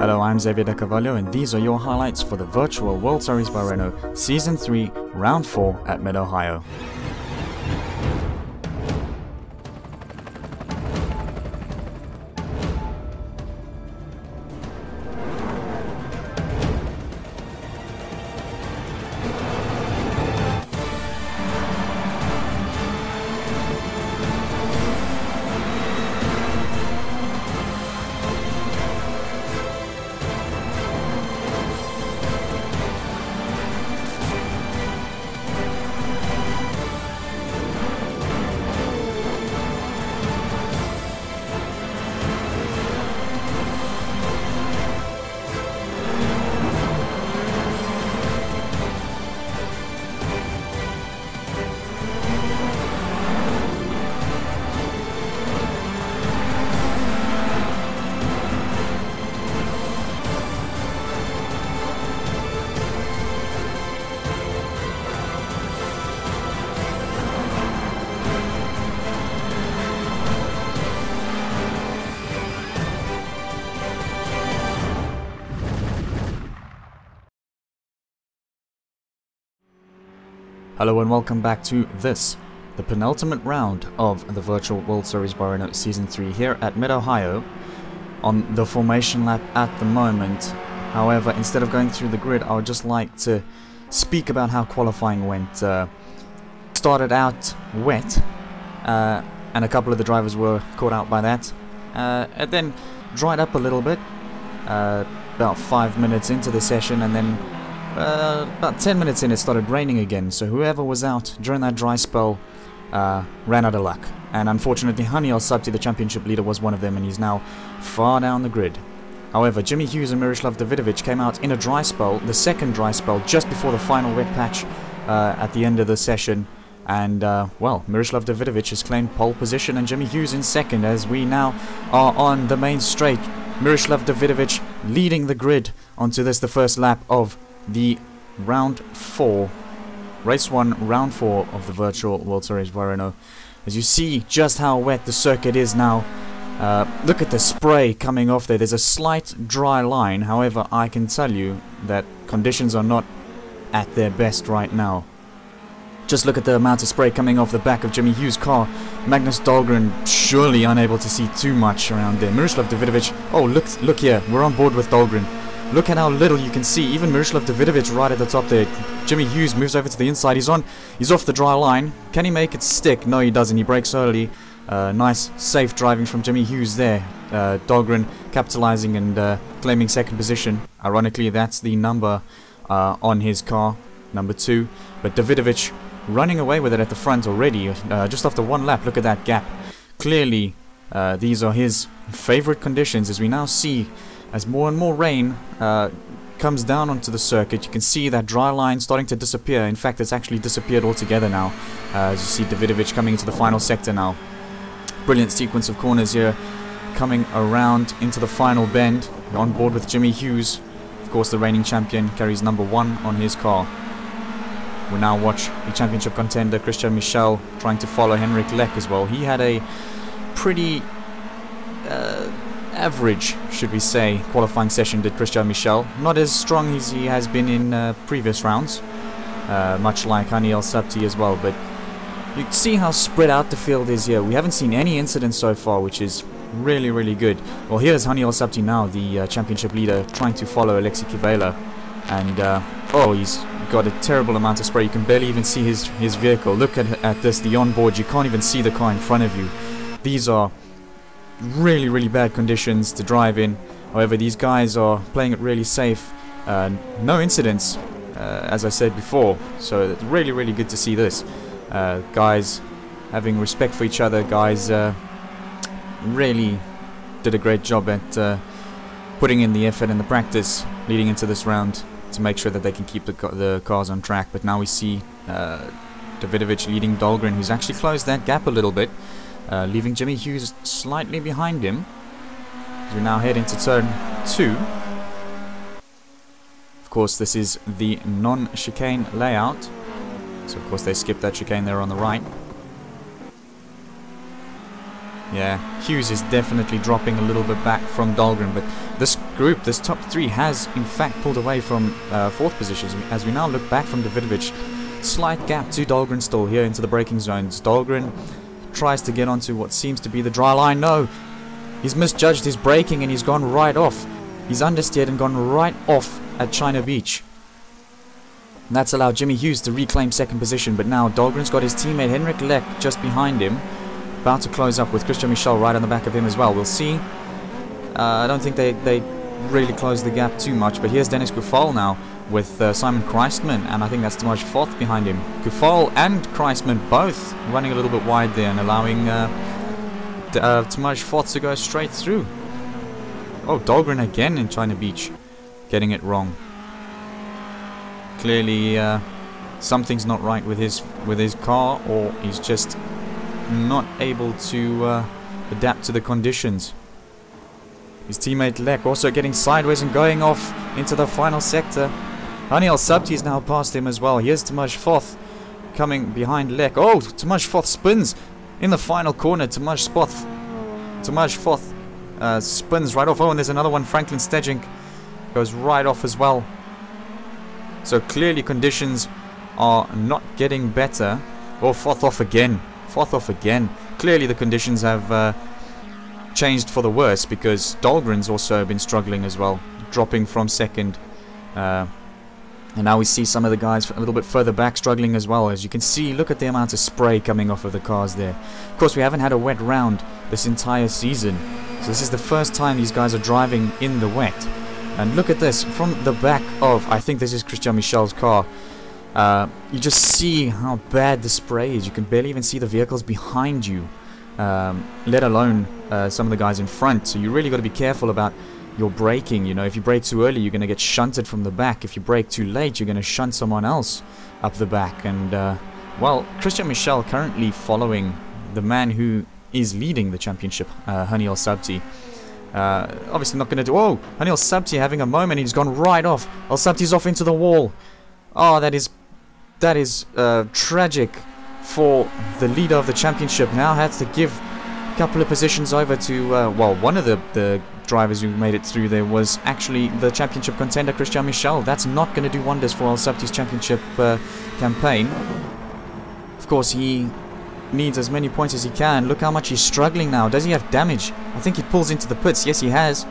Hello, I'm Xavier De Carvalho, and these are your highlights for the virtual World Series by Renault Season 3, Round 4 at Mid-Ohio. Hello and welcome back to this, the penultimate round of the virtual World Series by Renault Season 3 here at Mid-Ohio on the formation lap at the moment. However, instead of going through the grid, I would just like to speak about how qualifying went. Started out wet, and a couple of the drivers were caught out by that. It then dried up a little bit, about 5 minutes into the session, and then about 10 minutes in it started raining again, so whoever was out during that dry spell ran out of luck. And unfortunately, Haniel Sabti, the championship leader, was one of them, and he's now far down the grid. However, Jimmy Hughes and Miroslav Davidovic came out in a dry spell, the second dry spell, just before the final wet patch at the end of the session. And, well, Miroslav Davidovic has claimed pole position and Jimmy Hughes in second, as we now are on the main straight. Miroslav Davidovic leading the grid onto this, the first lap of the round 4, race 1, round 4 of the virtual World Series by Renault. As you see just how wet the circuit is now, look at the spray coming off there. There's a slight dry line, however I can tell you that conditions are not at their best right now. Just look at the amount of spray coming off the back of Jimmy Hughes' car. Magnus Dahlgren surely unable to see too much around there. Miroslav Davidovic, oh look here, we're on board with Dahlgren. Look at how little you can see. Even Miroslav Davidovic right at the top there. Jimmy Hughes moves over to the inside. He's off the dry line. Can he make it stick? No, he doesn't. He brakes early. Nice, safe driving from Jimmy Hughes there. Dahlgren capitalizing and claiming second position. Ironically, that's the number on his car, number 2. But Davidovic running away with it at the front already, just after one lap. Look at that gap. Clearly, these are his favorite conditions, as we now see. As more and more rain comes down onto the circuit, you can see that dry line starting to disappear. In fact, it's actually disappeared altogether now. As you see Davidovic coming into the final sector now. Brilliant sequence of corners here, coming around into the final bend. On board with Jimmy Hughes. Of course, the reigning champion carries number 1 on his car. We'll now watch the championship contender Christian Michel trying to follow Henrik Leck as well. He had a pretty average, should we say, qualifying session, did Christian Michel. Not as strong as he has been in previous rounds, much like Haniel Sabti as well, but you can see how spread out the field is here. We haven't seen any incidents so far, which is really, really good. Well, here's Haniel Sabti now, the championship leader, trying to follow Alexei Kivela, and oh, he's got a terrible amount of spray. You can barely even see his vehicle. Look at this, the onboard. You can't even see the car in front of you. These are really, really bad conditions to drive in. However, these guys are playing it really safe. No incidents, as I said before, so it's really, really good to see this. Guys having respect for each other. Guys really did a great job at putting in the effort and the practice leading into this round to make sure that they can keep the cars on track. But now we see Davidovic leading Dahlgren, who's actually closed that gap a little bit, leaving Jimmy Hughes slightly behind him. As we now head into turn 2. Of course, this is the non-chicane layout, so of course they skipped that chicane there on the right. Yeah, Hughes is definitely dropping a little bit back from Dahlgren, but this group, this top 3, has in fact pulled away from 4th positions. As we now look back from Davidovich, slight gap to Dahlgren still here into the braking zones. Dahlgren tries to get onto what seems to be the dry line. No, he's misjudged his braking and he's gone right off. He's understeered and gone right off at China Beach. And that's allowed Jimmy Hughes to reclaim 2nd position, but now Dahlgren's got his teammate Henrik Leck just behind him, about to close up with Christian Michel right on the back of him as well. We'll see. I don't think they really closed the gap too much, but here's Dennis Kufal now with Simon Kreisman, and I think that's Tomasz Foth behind him. Kufal and Kreisman both running a little bit wide there and allowing Tomasz Foth to go straight through. Oh, Dahlgren again in China Beach, getting it wrong. Clearly something's not right with his car, or he's just not able to adapt to the conditions. His teammate Leck also getting sideways and going off into the final sector. Daniel Sabti is now past him as well. Here's Tomasz Foth coming behind Leck. Oh, Tomasz Foth spins in the final corner. Tomasz Foth spins right off. Oh, and there's another one. Franklin Stejink goes right off as well. So clearly conditions are not getting better. Oh, Foth off again. Foth off again. Clearly the conditions have changed for the worse, because Dahlgren's also been struggling as well, dropping from 2nd. And now we see some of the guys a little bit further back struggling as well. As you can see, look at the amount of spray coming off of the cars there. Of course, we haven't had a wet round this entire season, so this is the first time these guys are driving in the wet. And look at this, from the back of, I think this is Christian Michel's car, you just see how bad the spray is. You can barely even see the vehicles behind you, let alone some of the guys in front. So you really got to be careful about your braking. You know, if you brake too early, you're going to get shunted from the back. If you brake too late, you're going to shunt someone else up the back. And well, Christian Michel currently following the man who is leading the championship, Haniel Sabti. Obviously not going to do... Oh, Haniel Sabti having a moment. He's gone right off. El Sabti's off into the wall. Oh, that is tragic for the leader of the championship. Now has to give a couple of positions over to... well, one of the drivers who made it through there was actually the championship contender, Christian Michel. That's not going to do wonders for El Sabti's championship campaign. Of course, he needs as many points as he can. Look how much he's struggling now. Does he have damage? I think he pulls into the pits. Yes, he has.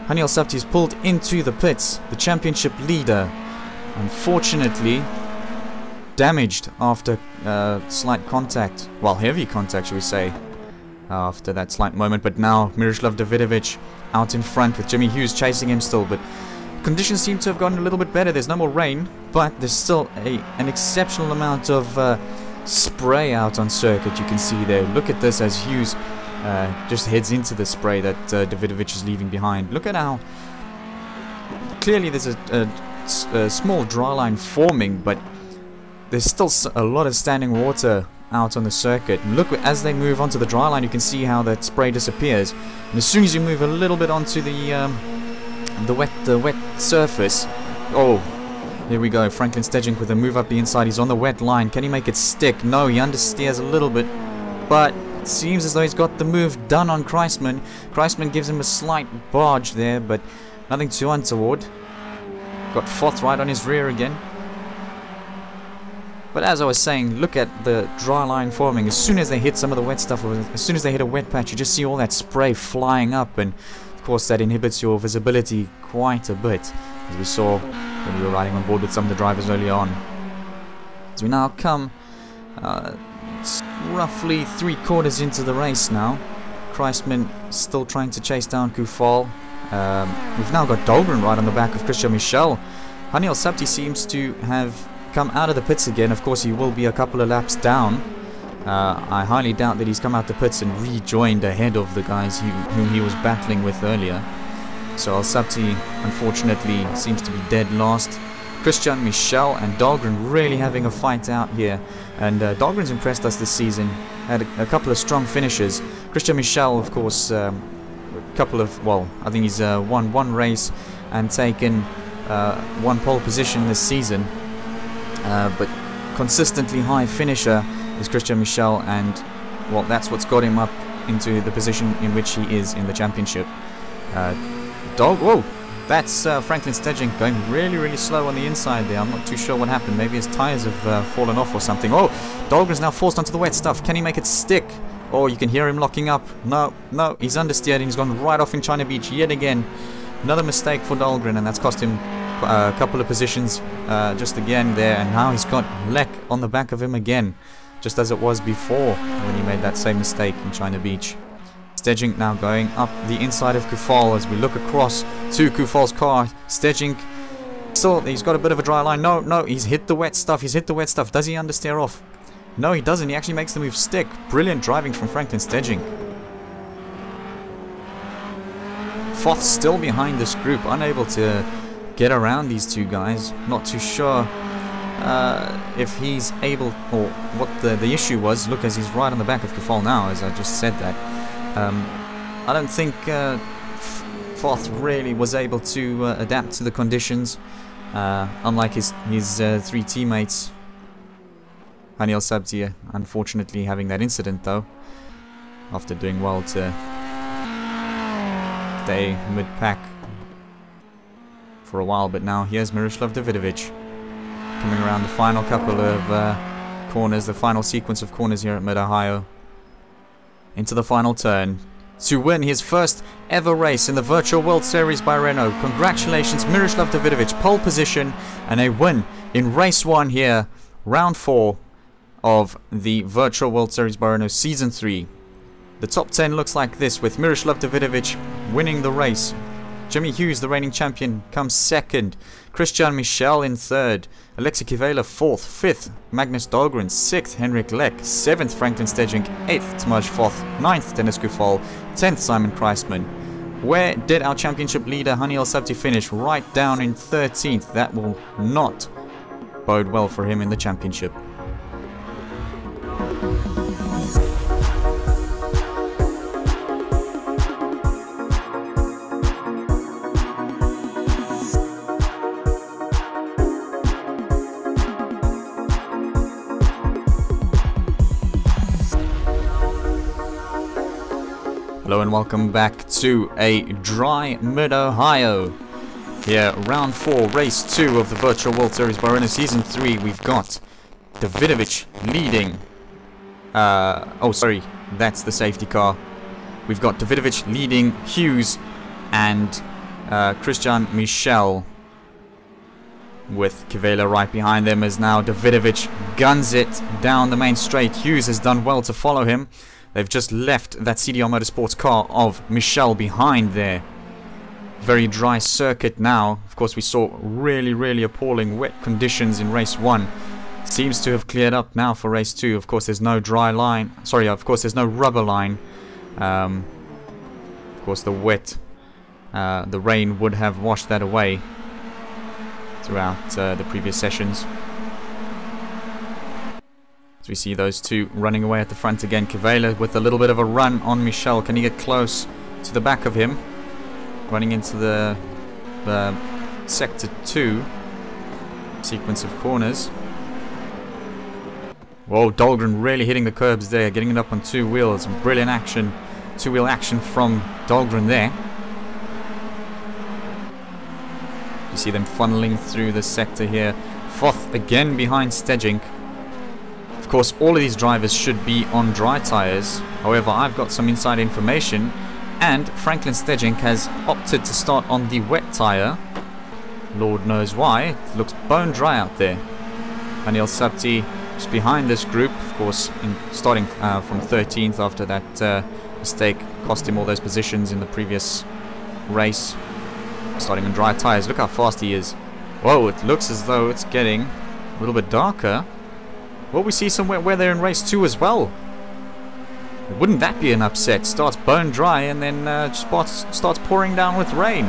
Haniel Sabti's pulled into the pits. The championship leader, unfortunately, damaged after slight contact. Well, heavy contact, shall we say, after that slight moment. But now Miroslav Davidovich out in front with Jimmy Hughes chasing him still. But conditions seem to have gotten a little bit better. There's no more rain, but there's still an exceptional amount of spray out on circuit. You can see there. Look at this as Hughes just heads into the spray that Davidovich is leaving behind. Look at how clearly there's a small dry line forming, but there's still a lot of standing water out on the circuit. And look, as they move onto the dry line, you can see how that spray disappears. And as soon as you move a little bit onto the wet surface, oh, here we go. Franklin Stejink with a move up the inside. He's on the wet line. Can he make it stick? No, he understeers a little bit, but it seems as though he's got the move done on Kreisman. Kreisman gives him a slight barge there, but nothing too untoward. Got Foth right on his rear again. But as I was saying, look at the dry line forming. As soon as they hit some of the wet stuff, or as soon as they hit a wet patch, you just see all that spray flying up, and of course that inhibits your visibility quite a bit, as we saw when we were riding on board with some of the drivers early on. As we now come roughly 3/4 into the race now, Kreisman still trying to chase down Kufal. We've now got Dahlgren right on the back of Christian Michel. Haniel Sabti seems to have come out of the pits again. Of course, he will be a couple of laps down. I highly doubt that he's come out the pits and rejoined ahead of the guys whom he was battling with earlier. So El Sabti, unfortunately, seems to be dead last. Christian Michel and Dahlgren really having a fight out here. And Dahlgren's impressed us this season. Had a couple of strong finishes. Christian Michel, of course, a couple of, well, I think he's won one race and taken one pole position this season. But consistently high finisher is Christian Michel, and well, that's what's got him up into the position in which he is in the championship. Whoa! That's Franklin Stedjink going really, really slow on the inside there. I'm not too sure what happened. Maybe his tyres have fallen off or something. Oh, Dahlgren's now forced onto the wet stuff. Can he make it stick? Oh, you can hear him locking up. No, he's understeered and he's gone right off in China Beach yet again. Another mistake for Dahlgren, and that's cost him a couple of positions just again there. And now he's got Lek on the back of him again, just as it was before when he made that same mistake in China Beach. Stedjink now going up the inside of Kufal as we look across to Kufal's car. Stedjink still, he's got a bit of a dry line. No, he's hit the wet stuff. Does he understeer off? No, he doesn't. He actually makes the move stick. Brilliant driving from Franklin Stedjink. Foth still behind this group, unable to get around these two guys. Not too sure if he's able, or what the issue was. Look, as he's right on the back of Kufal now, as I just said that. I don't think Foth really was able to adapt to the conditions, unlike his three teammates. Haniel Sabti, unfortunately, having that incident though, after doing well to stay mid-pack for a while. But now here's Miroslav Davidovic coming around the final couple of corners, the final sequence of corners here at Mid-Ohio, into the final turn to win his first ever race in the Virtual World Series by Renault. Congratulations, Miroslav Davidovic, pole position and a win in race 1 here, round 4 of the Virtual World Series by Renault Season 3. The top 10 looks like this, with Miroslav Davidovic winning the race. Jimmy Hughes, the reigning champion, comes second. Christian Michel in third. Alexei Kivela 4th. 5th, Magnus Dahlgren. 6th, Henrik Lek. 7th, Franklin Stedjink. 8th, Tomasz Foth. 9th, Dennis Kufal. 10th, Simon Kreisman. Where did our championship leader Haniel Sabti finish? Right down in 13th. That will not bode well for him in the championship. Hello and welcome back to a dry Mid-Ohio. Here, round 4, race 2 of the Virtual World Series by Renault Season 3. We've got Davidovic leading. Oh, sorry, that's the safety car. We've got Davidovic leading Hughes and Christian Michel, with Kivela right behind them, as now Davidovic guns it down the main straight. Hughes has done well to follow him. They've just left that CDR Motorsports car of Michel behind there. Very dry circuit now. Of course, we saw really appalling wet conditions in race 1. Seems to have cleared up now for race 2. Of course, there's no dry line. Sorry, of course, there's no rubber line. Of course, the wet, the rain would have washed that away throughout the previous sessions. We see those two running away at the front again. Kivela with a little bit of a run on Michel. Can he get close to the back of him? Running into the sector 2 sequence of corners. Whoa, Dahlgren really hitting the curbs there, getting it up on 2 wheels. Brilliant action, 2-wheel action from Dahlgren there. You see them funneling through the sector here. Foth again behind Stedjink. Of course, all of these drivers should be on dry tyres. However, I've got some inside information, and Franklin Stedjink has opted to start on the wet tyre. Lord knows why. It looks bone dry out there. Haniel Sabti is behind this group, of course, starting from 13th after that mistake cost him all those positions in the previous race. Starting on dry tyres. Look how fast he is. Whoa, it looks as though it's getting a little bit darker. Will we see some wet weather in race 2 as well? Wouldn't that be an upset? Starts bone dry and then starts pouring down with rain.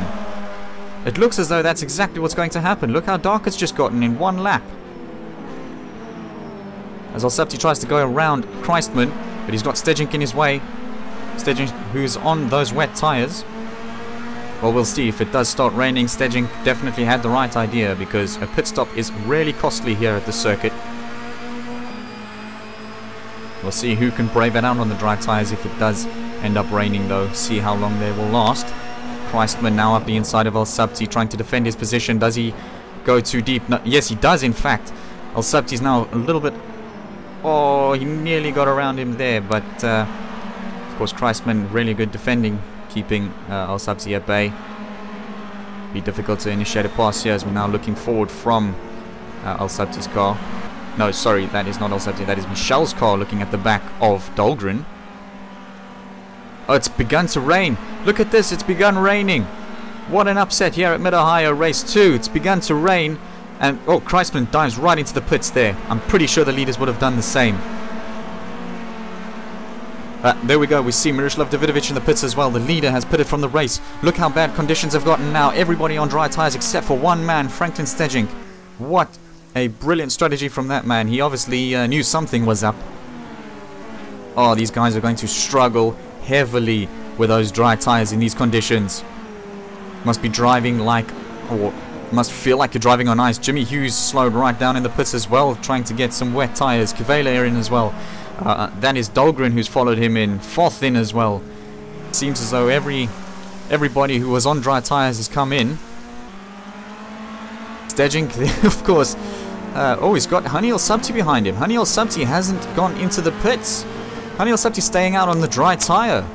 It looks as though that's exactly what's going to happen. Look how dark it's just gotten in 1 lap. As Sabti tries to go around Kreisman, but he's got Stedjink in his way. Stedjink, who's on those wet tyres. Well, we'll see. If it does start raining, Stedjink definitely had the right idea, because a pit stop is really costly here at the circuit. We'll see who can brave it out on the dry tyres if it does end up raining though. See how long they will last. Christman now up the inside of El Sabti, trying to defend his position. Does he go too deep? No, yes, he does, in fact. El Sabti is now a little bit... Oh, he nearly got around him there, but of course Christman really good defending, keeping El Sabti at bay. Be difficult to initiate a pass here as we're now looking forward from El Sabti's car. No, sorry, that is not El Sabti, that is Michel's car looking at the back of Dahlgren. Oh, it's begun to rain. Look at this, it's begun raining. What an upset here at Mid-Ohio Race 2. It's begun to rain. And, oh, Christman dives right into the pits there. I'm pretty sure the leaders would have done the same. There we go. We see Miroslav Davidovich in the pits as well. The leader has pitted from the race. Look how bad conditions have gotten now. Everybody on dry tires except for one man, Franklin Stejink. What a brilliant strategy from that man. He obviously knew something was up. Oh, these guys are going to struggle heavily with those dry tires in these conditions. Must be driving like, or must feel like you're driving on ice. Jimmy Hughes slowed right down in the pits as well, trying to get some wet tires. Kivela in as well. That is Dahlgren who's followed him in. Fourth in as well. Seems as though everybody who was on dry tires has come in. Stejink, of course. Oh, he's got Haniel Sabti behind him. Haniel Sabti hasn't gone into the pits. Haniel Sabti staying out on the dry tire.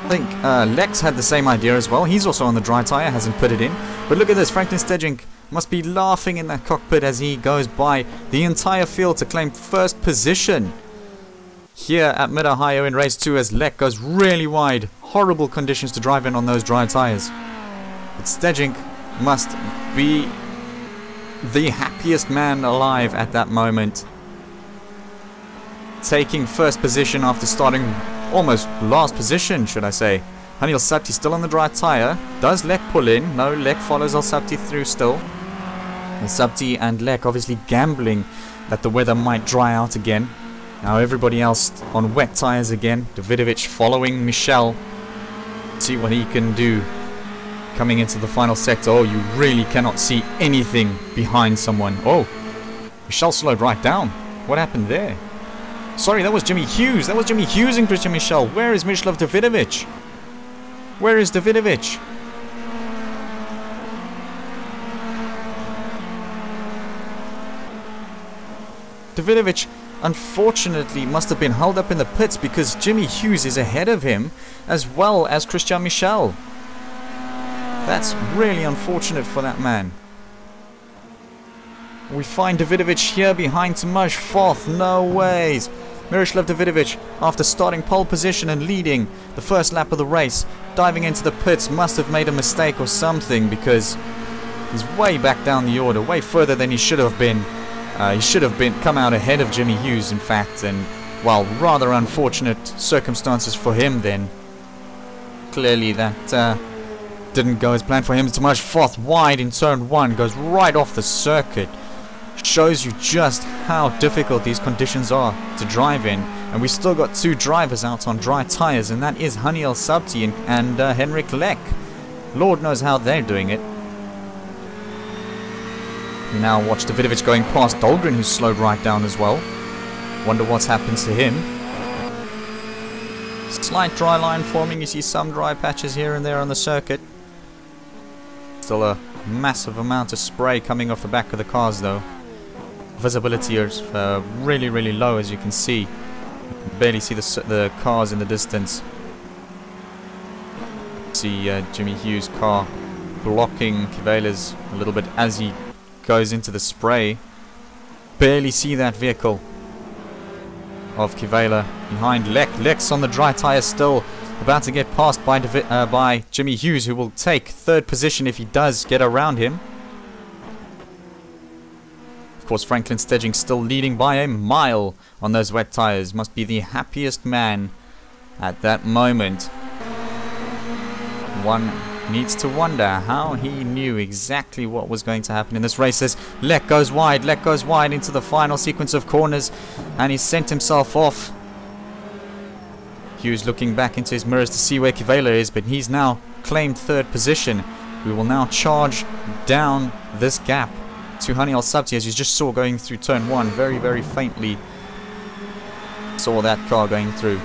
I think Lex had the same idea as well. He's also on the dry tire, hasn't put it in. But look at this, Franklin Stejink must be laughing in that cockpit as he goes by the entire field to claim first position here at Mid-Ohio in race 2 as Lex goes really wide. Horrible conditions to drive in on those dry tires. But Stejink must be the happiest man alive at that moment. Taking first position after starting almost last position, should I say. Haniel Sabti still on the dry tire. Does Lek pull in? No, Lek follows El Sabti through still. El Sabti and Lek obviously gambling that the weather might dry out again. Now everybody else on wet tires again. Davidovich following Michel. See what he can do coming into the final sector. Oh, you really cannot see anything behind someone. Oh, Michel slowed right down. What happened there? Sorry, that was Jimmy Hughes. That was Jimmy Hughes and Christian Michel. Where is Miroslav Davidovich? Where is Davidovich? Davidovich, unfortunately, must have been held up in the pits because Jimmy Hughes is ahead of him, as well as Christian Michel. That's really unfortunate for that man. We find Davidovich here behind Tomasz fourth. No ways. Miroslav Davidovich, after starting pole position and leading the first lap of the race, diving into the pits, must have made a mistake or something because he's way back down the order, way further than he should have been. He should have come out ahead of Jimmy Hughes, in fact, and while rather unfortunate circumstances for him then. Clearly that didn't go as planned for him. Tomasz fourth wide in turn 1, goes right off the circuit. Shows you just how difficult these conditions are to drive in, and we still got 2 drivers out on dry tires, and that is Haniel Sabti and Henrik Lek. Lord knows how they're doing it. We now watch Davidovich going past Dahlgren, who's slowed right down as well. Wonder what's happened to him. Slight dry line forming. You see some dry patches here and there on the circuit. Still a massive amount of spray coming off the back of the cars though. Visibility is really, really low, as you can see. You can barely see the cars in the distance. See Jimmy Hughes' car blocking Kivela's a little bit as he goes into the spray. Barely see that vehicle of Kivela behind Lek. Lek's on the dry tire still, about to get passed by Jimmy Hughes, who will take 3rd position if he does get around him. Of course, Franklin Stejink still leading by a mile on those wet tires. Must be the happiest man at that moment. One needs to wonder how he knew exactly what was going to happen in this race. As Lek goes wide into the final sequence of corners, and he sent himself off. Hughes looking back into his mirrors to see where Kivela is, but he's now claimed 3rd position. We will now charge down this gap to Haniel Sabti, as you just saw going through turn 1, very, very faintly saw that car going through.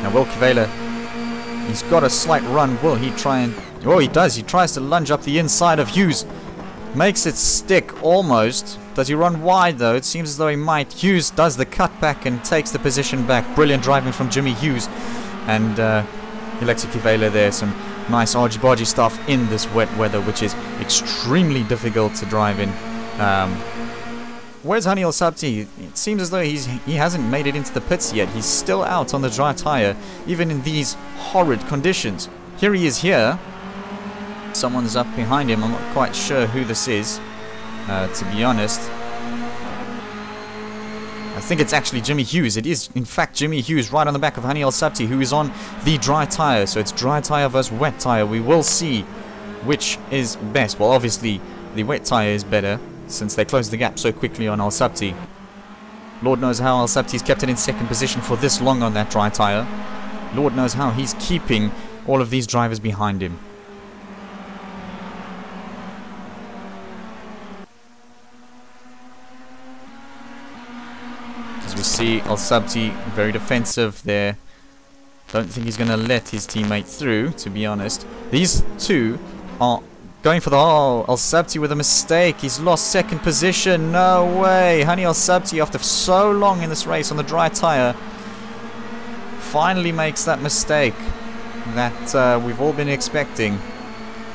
Now Will Kivela, he's got a slight run. Will he try and... Oh, he does. He tries to lunge up the inside of Hughes. Makes it stick almost. Does he run wide though? It seems as though he might. Hughes does the cutback and takes the position back. Brilliant driving from Jimmy Hughes. And Alexei Kivela there. Some nice argy-bargy stuff in this wet weather, which is extremely difficult to drive in. Where's Haniel Sabti? It seems as though he hasn't made it into the pits yet. He's still out on the dry tire, even in these horrid conditions. Here he is here. Someone's up behind him. I'm not quite sure who this is, to be honest. I think it's actually Jimmy Hughes. It is, in fact, Jimmy Hughes right on the back of Haniel Sabti, who is on the dry tire. So it's dry tire versus wet tire. We will see which is best. Well, obviously, the wet tire is better, since they closed the gap so quickly on Al Sabti. Lord knows how Al Sabti's kept it in second position for this long on that dry tire. Lord knows how he's keeping all of these drivers behind him. As we see Al Sabti very defensive there. Don't think he's going to let his teammate through, to be honest. These two are going for the... Oh, Al Sabti with a mistake. He's lost second position. No way. Hani Al Sabti, after so long in this race on the dry tire, finally makes that mistake that we've all been expecting.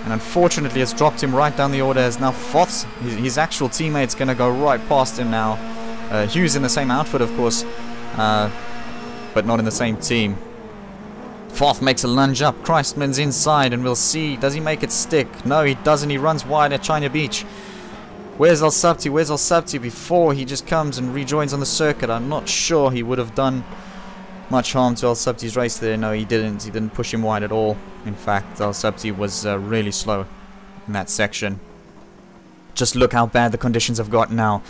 And unfortunately, it's dropped him right down the order, as now Foth's, his actual teammate's going to go right past him now. Hughes in the same outfit, of course, but not in the same team. Foth makes a lunge up. Christman's inside, and we'll see. Does he make it stick? No, he doesn't. He runs wide at China Beach. Where's Al Sabti? Where's Al Sabti before he just comes and rejoins on the circuit? I'm not sure he would have done much harm to Al Sabti's race there. No, he didn't. He didn't push him wide at all. In fact, Al Sabti was really slow in that section. Just look how bad the conditions have got now.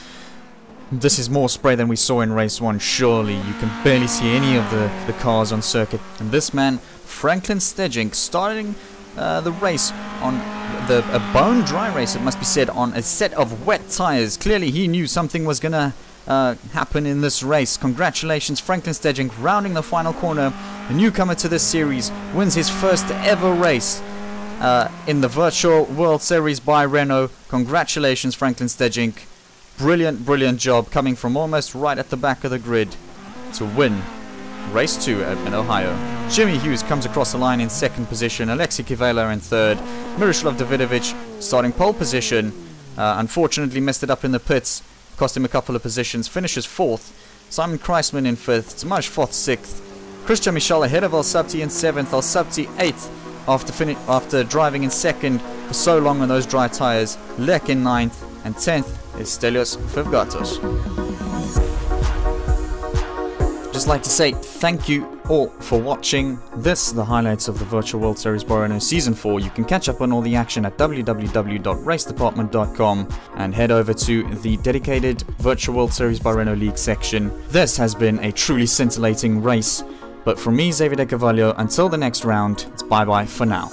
This is more spray than we saw in race 1, surely. You can barely see any of the cars on circuit. And this man, Franklin Stedjink, starting the race on a bone dry race, it must be said, on a set of wet tires. Clearly he knew something was going to happen in this race. Congratulations, Franklin Stedjink, rounding the final corner. A newcomer to this series, wins his first ever race in the Virtual World Series by Renault. Congratulations, Franklin Stedjink. Brilliant, brilliant job, coming from almost right at the back of the grid to win race 2 at Mid-Ohio. Jimmy Hughes comes across the line in second position, Alexei Kivela in third, Miroslav Davidovic starting pole position, unfortunately messed it up in the pits, cost him a couple of positions, finishes fourth, Simon Kreisman in fifth, Tomasz Foth sixth, Christian Michal ahead of Al Sabti in seventh, Al Sabti eighth after driving in second for so long on those dry tires, Lek in ninth, and 10th is Stelios Fevgatos. Just like to say thank you all for watching this, the highlights of the Virtual World Series by Renault Season 4. You can catch up on all the action at www.racedepartment.com and head over to the dedicated Virtual World Series by Renault League section. This has been a truly scintillating race, but from me, Xavier De Carvalho, until the next round, it's bye-bye for now.